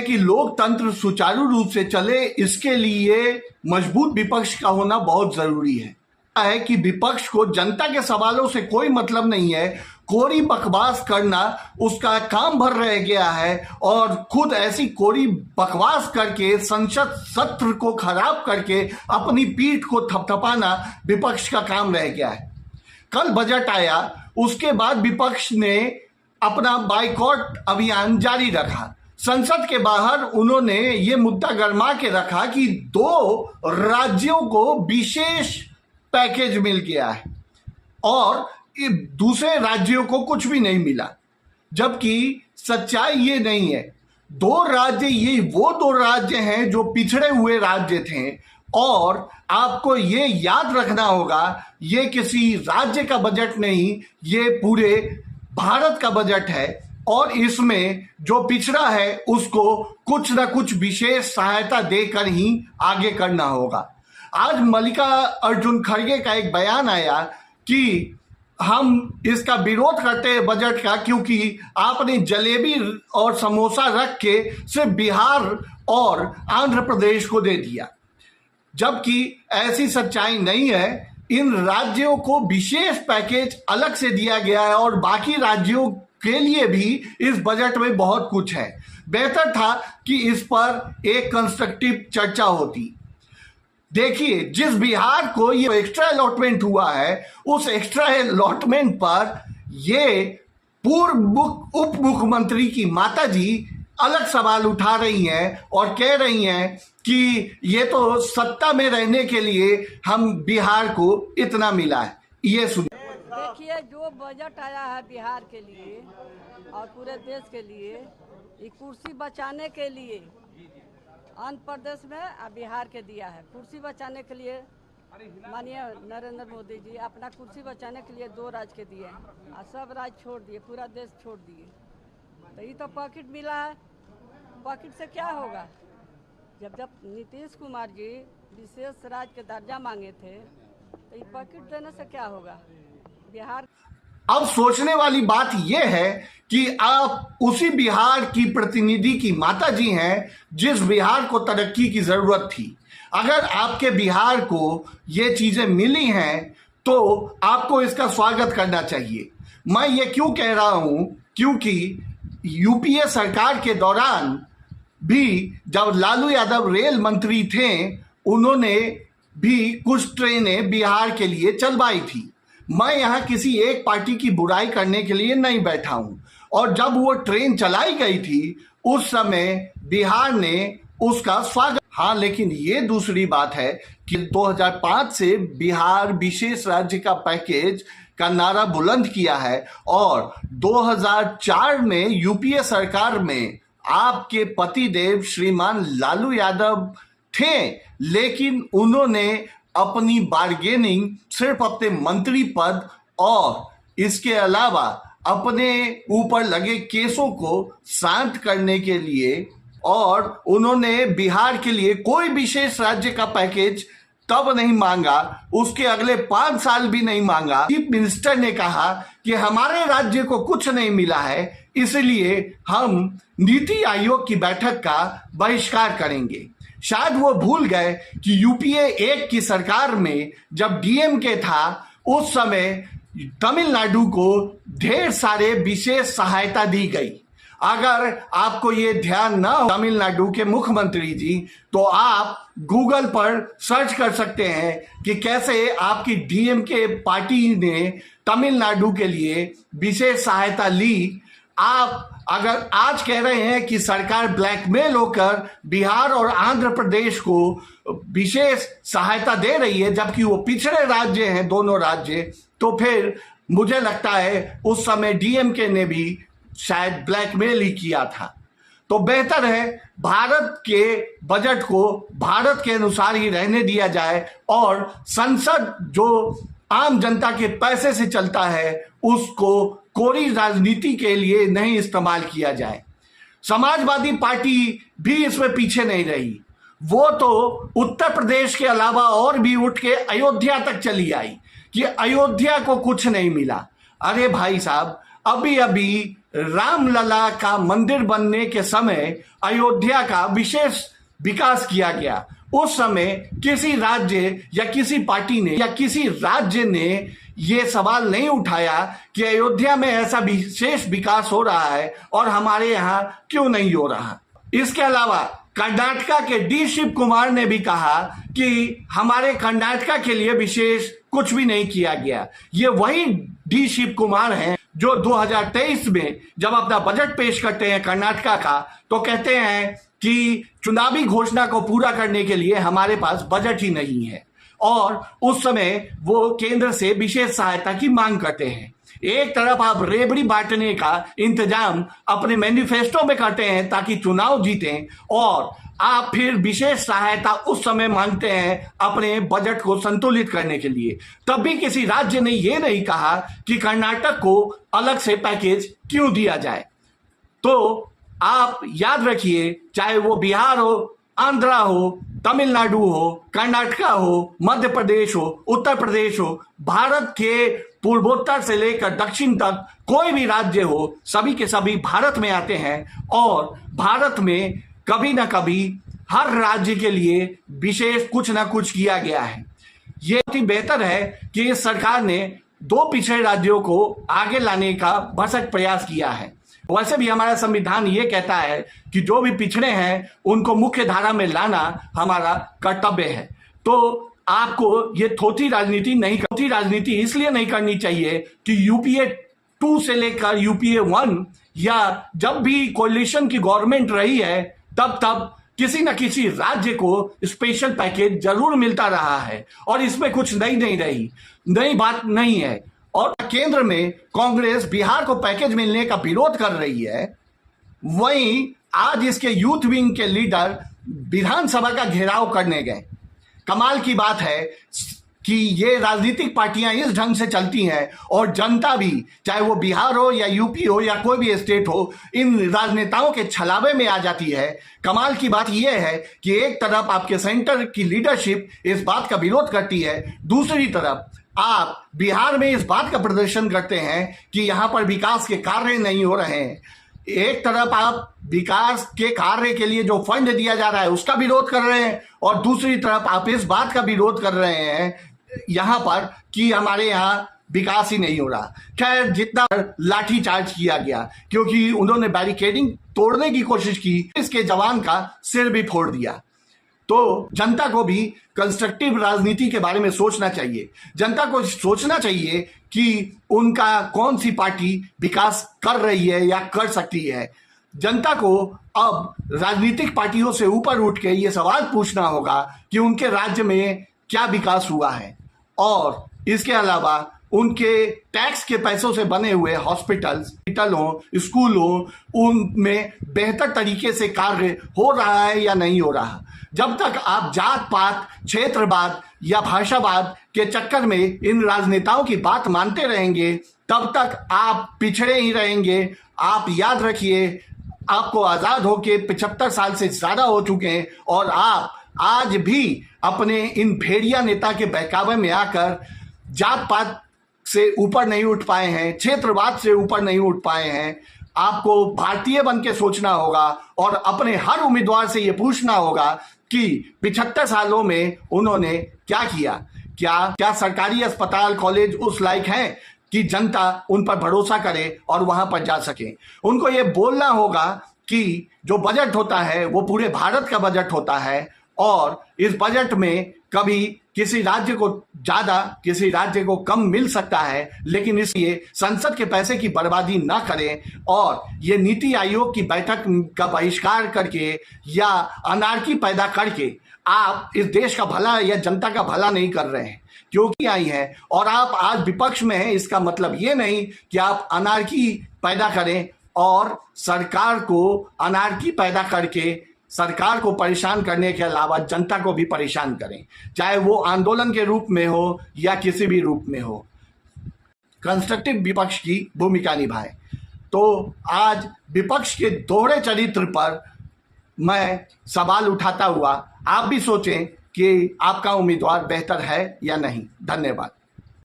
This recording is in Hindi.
कि लोकतंत्र सुचारू रूप से चले, इसके लिए मजबूत विपक्ष का होना बहुत जरूरी है कि विपक्ष को जनता के सवालों से कोई मतलब नहीं है, कोरी बकवास करना उसका काम भर रह गया है और खुद ऐसी कोरी बकवास करके संसद सत्र को खराब करके अपनी पीठ को थपथपाना विपक्ष का काम रह गया है। कल बजट आया, उसके बाद विपक्ष ने अपना बाइकॉट अभियान जारी रखा। संसद के बाहर उन्होंने ये मुद्दा गरमा के रखा कि 2 राज्यों को विशेष पैकेज मिल गया है और दूसरे राज्यों को कुछ भी नहीं मिला, जबकि सच्चाई ये नहीं है। 2 राज्य, ये वो 2 राज्य हैं जो पिछड़े हुए राज्य थे और आपको ये याद रखना होगा, ये किसी राज्य का बजट नहीं, ये पूरे भारत का बजट है और इसमें जो पिछड़ा है उसको कुछ ना कुछ विशेष सहायता देकर ही आगे करना होगा। आज मल्लिकार्जुन खड़गे का एक बयान आया कि हम इसका विरोध करते हैं बजट का, क्योंकि आपने जलेबी और समोसा रख के सिर्फ बिहार और आंध्र प्रदेश को दे दिया, जबकि ऐसी सच्चाई नहीं है। इन राज्यों को विशेष पैकेज अलग से दिया गया है और बाकी राज्यों के लिए भी इस बजट में बहुत कुछ है। बेहतर था कि इस पर एक कंस्ट्रक्टिव चर्चा होती। देखिए, जिस बिहार को ये एक्स्ट्रा अलॉटमेंट हुआ है, उस एक्स्ट्रा अलॉटमेंट पर ये पूर्व उप मुख्यमंत्री की माताजी अलग सवाल उठा रही हैं और कह रही हैं कि ये तो सत्ता में रहने के लिए हम बिहार को इतना मिला है। ये सुनिए। देखिए, जो बजट आया है बिहार के लिए और पूरे देश के लिए, ये कुर्सी बचाने के लिए आंध्र प्रदेश में और बिहार के दिया है। कुर्सी बचाने के लिए माननीय नरेंद्र मोदी जी अपना कुर्सी बचाने के लिए 2 राज्य के दिए हैं और सब राज्य छोड़ दिए, पूरा देश छोड़ दिए। तो ये तो पॉकेट मिला है, पॉकेट से क्या होगा? जब नीतीश कुमार जी विशेष राज्य के दर्जा मांगे थे तो ये पॉकेट देने से क्या होगा? बिहार अब सोचने वाली बात यह है कि आप उसी बिहार की प्रतिनिधि की माताजी हैं जिस बिहार को तरक्की की जरूरत थी। अगर आपके बिहार को ये चीजें मिली हैं तो आपको इसका स्वागत करना चाहिए। मैं ये क्यों कह रहा हूं, क्योंकि यूपीए सरकार के दौरान भी जब लालू यादव रेल मंत्री थे, उन्होंने भी कुछ ट्रेनें बिहार के लिए चलवाई थी। मैं यहाँ किसी एक पार्टी की बुराई करने के लिए नहीं बैठा हूं और जब वो ट्रेन चलाई गई थी उस समय बिहार ने उसका स्वागत। हाँ, लेकिन ये दूसरी बात है कि 2005 से बिहार विशेष राज्य का पैकेज का नारा बुलंद किया है और 2004 में यूपीए सरकार में आपके पतिदेव श्रीमान लालू यादव थे, लेकिन उन्होंने अपनी बार्गेनिंग सिर्फ अपने मंत्री पद और इसके अलावा अपने ऊपर लगे केसों को शांत करने के लिए, और उन्होंने बिहार के लिए कोई विशेष राज्य का पैकेज तब नहीं मांगा, उसके अगले 5 साल भी नहीं मांगा। चीफ मिनिस्टर ने कहा कि हमारे राज्य को कुछ नहीं मिला है, इसलिए हम नीति आयोग की बैठक का बहिष्कार करेंगे। शायद वो भूल गए कि यूपीए 1 की सरकार में जब डीएमके था उस समय तमिलनाडु को ढेर सारे विशेष सहायता दी गई। अगर आपको ये ध्यान ना हो तमिलनाडु के मुख्यमंत्री जी, तो आप गूगल पर सर्च कर सकते हैं कि कैसे आपकी डीएमके पार्टी ने तमिलनाडु के लिए विशेष सहायता ली। आप अगर आज कह रहे हैं कि सरकार ब्लैकमेल होकर बिहार और आंध्र प्रदेश को विशेष सहायता दे रही है, जबकि वो पिछड़े राज्य हैं दोनों राज्य, तो फिर मुझे लगता है उस समय डीएमके ने भी शायद ब्लैकमेल ही किया था। तो बेहतर है भारत के बजट को भारत के अनुसार ही रहने दिया जाए और संसद जो आम जनता के पैसे से चलता है उसको कोरी राजनीति के लिए नहीं इस्तेमाल किया जाए। समाजवादी पार्टी भी इसमें पीछे नहीं रही, वो तो उत्तर प्रदेश के अलावा और भी उठ के अयोध्या तक चली आई कि अयोध्या को कुछ नहीं मिला। अरे भाई साहब, अभी अभी रामलला का मंदिर बनने के समय अयोध्या का विशेष विकास किया गया। उस समय किसी राज्य या किसी पार्टी ने या किसी राज्य ने ये सवाल नहीं उठाया कि अयोध्या में ऐसा विशेष विकास हो रहा है और हमारे यहाँ क्यों नहीं हो रहा। इसके अलावा कर्नाटका के डी शिव कुमार ने भी कहा कि हमारे कर्नाटका के लिए विशेष कुछ भी नहीं किया गया। ये वही डी शिव कुमार हैं जो 2023 में जब अपना बजट पेश करते हैं कर्नाटका का तो कहते हैं कि चुनावी घोषणा को पूरा करने के लिए हमारे पास बजट ही नहीं है, और उस समय वो केंद्र से विशेष सहायता की मांग करते हैं। एक तरफ आप रेबड़ी बांटने का इंतजाम अपने मैनिफेस्टो में करते हैं ताकि चुनाव जीतें, और आप फिर विशेष सहायता उस समय मांगते हैं अपने बजट को संतुलित करने के लिए। तब भी किसी राज्य ने यह नहीं कहा कि कर्नाटक को अलग से पैकेज क्यों दिया जाए। तो आप याद रखिए, चाहे वो बिहार हो, आंध्रा हो, तमिलनाडु हो, कर्नाटका हो, मध्य प्रदेश हो, उत्तर प्रदेश हो, भारत के पूर्वोत्तर से लेकर दक्षिण तक कोई भी राज्य हो, सभी के सभी भारत में आते हैं, और भारत में कभी ना कभी हर राज्य के लिए विशेष कुछ ना कुछ किया गया है। ये बहुत ही बेहतर है कि इस सरकार ने 2 पिछड़े राज्यों को आगे लाने का भरसक प्रयास किया है। वैसे भी हमारा संविधान ये कहता है कि जो भी पिछड़े हैं उनको मुख्य धारा में लाना हमारा कर्तव्य है। तो आपको ये थोथी राजनीति इसलिए नहीं करनी चाहिए कि यूपीए 2 से लेकर यूपीए 1 या जब भी कोalition की गवर्नमेंट रही है तब किसी न किसी राज्य को स्पेशल पैकेज जरूर मिलता रहा है, और इसमें कुछ नई बात नहीं है। और केंद्र में कांग्रेस बिहार को पैकेज मिलने का विरोध कर रही है, वहीं आज इसके यूथ विंग के लीडर विधानसभा का घेराव करने गए। कमाल की बात है कि ये राजनीतिक पार्टियां इस ढंग से चलती हैं और जनता भी, चाहे वो बिहार हो या यूपी हो या कोई भी स्टेट हो, इन राजनेताओं के छलावे में आ जाती है। कमाल की बात यह है कि एक तरफ आपके सेंटर की लीडरशिप इस बात का विरोध करती है, दूसरी तरफ आप बिहार में इस बात का प्रदर्शन करते हैं कि यहां पर विकास के कार्य नहीं हो रहे हैं। एक तरफ आप विकास के कार्य के लिए जो फंड दिया जा रहा है उसका विरोध कर रहे हैं, और दूसरी तरफ आप इस बात का विरोध कर रहे हैं यहां पर कि हमारे यहां विकास ही नहीं हो रहा। खैर, जितना लाठीचार्ज किया गया क्योंकि उन्होंने बैरिकेडिंग तोड़ने की कोशिश की, इसके जवान का सिर भी फोड़ दिया। तो जनता को भी कंस्ट्रक्टिव राजनीति के बारे में सोचना चाहिए। जनता को सोचना चाहिए कि उनका कौन सी पार्टी विकास कर रही है या कर सकती है। जनता को अब राजनीतिक पार्टियों से ऊपर उठ के ये सवाल पूछना होगा कि उनके राज्य में क्या विकास हुआ है, और इसके अलावा उनके टैक्स के पैसों से बने हुए हॉस्पिटल हो, स्कूल हो, उनमें बेहतर तरीके से कार्य हो रहा है या नहीं हो रहा। जब तक आप जात पात, क्षेत्रवाद या भाषावाद के चक्कर में इन राजनेताओं की बात मानते रहेंगे तब तक आप पिछड़े ही रहेंगे। आप याद रखिए, आपको आजाद होके 75 साल से ज्यादा हो चुके हैं, और आप आज भी अपने इन भेड़िया नेता के बहकावे में आकर जात पात से ऊपर नहीं उठ पाए हैं, क्षेत्रवाद से ऊपर नहीं उठ पाए हैं। आपको भारतीय बन के सोचना होगा और अपने हर उम्मीदवार से ये पूछना होगा कि 75 सालों में उन्होंने क्या किया। क्या सरकारी अस्पताल, कॉलेज उस लायक हैं कि जनता उन पर भरोसा करे और वहां पर जा सके। उनको ये बोलना होगा कि जो बजट होता है वो पूरे भारत का बजट होता है, और इस बजट में कभी किसी राज्य को ज्यादा, किसी राज्य को कम मिल सकता है, लेकिन इसलिए संसद के पैसे की बर्बादी ना करें और ये नीति आयोग की बैठक का बहिष्कार करके या अनारकी पैदा करके आप इस देश का भला या जनता का भला नहीं कर रहे हैं। क्योंकि आई है और आप आज विपक्ष में हैं, इसका मतलब ये नहीं कि आप अनारकी पैदा करें और सरकार को अनारकी पैदा करके सरकार को परेशान करने के अलावा जनता को भी परेशान करें, चाहे वो आंदोलन के रूप में हो या किसी भी रूप में हो। कंस्ट्रक्टिव विपक्ष की भूमिका निभाएं। तो आज विपक्ष के दोहरे चरित्र पर मैं सवाल उठाता हुआ आप भी सोचें कि आपका उम्मीदवार बेहतर है या नहीं। धन्यवाद।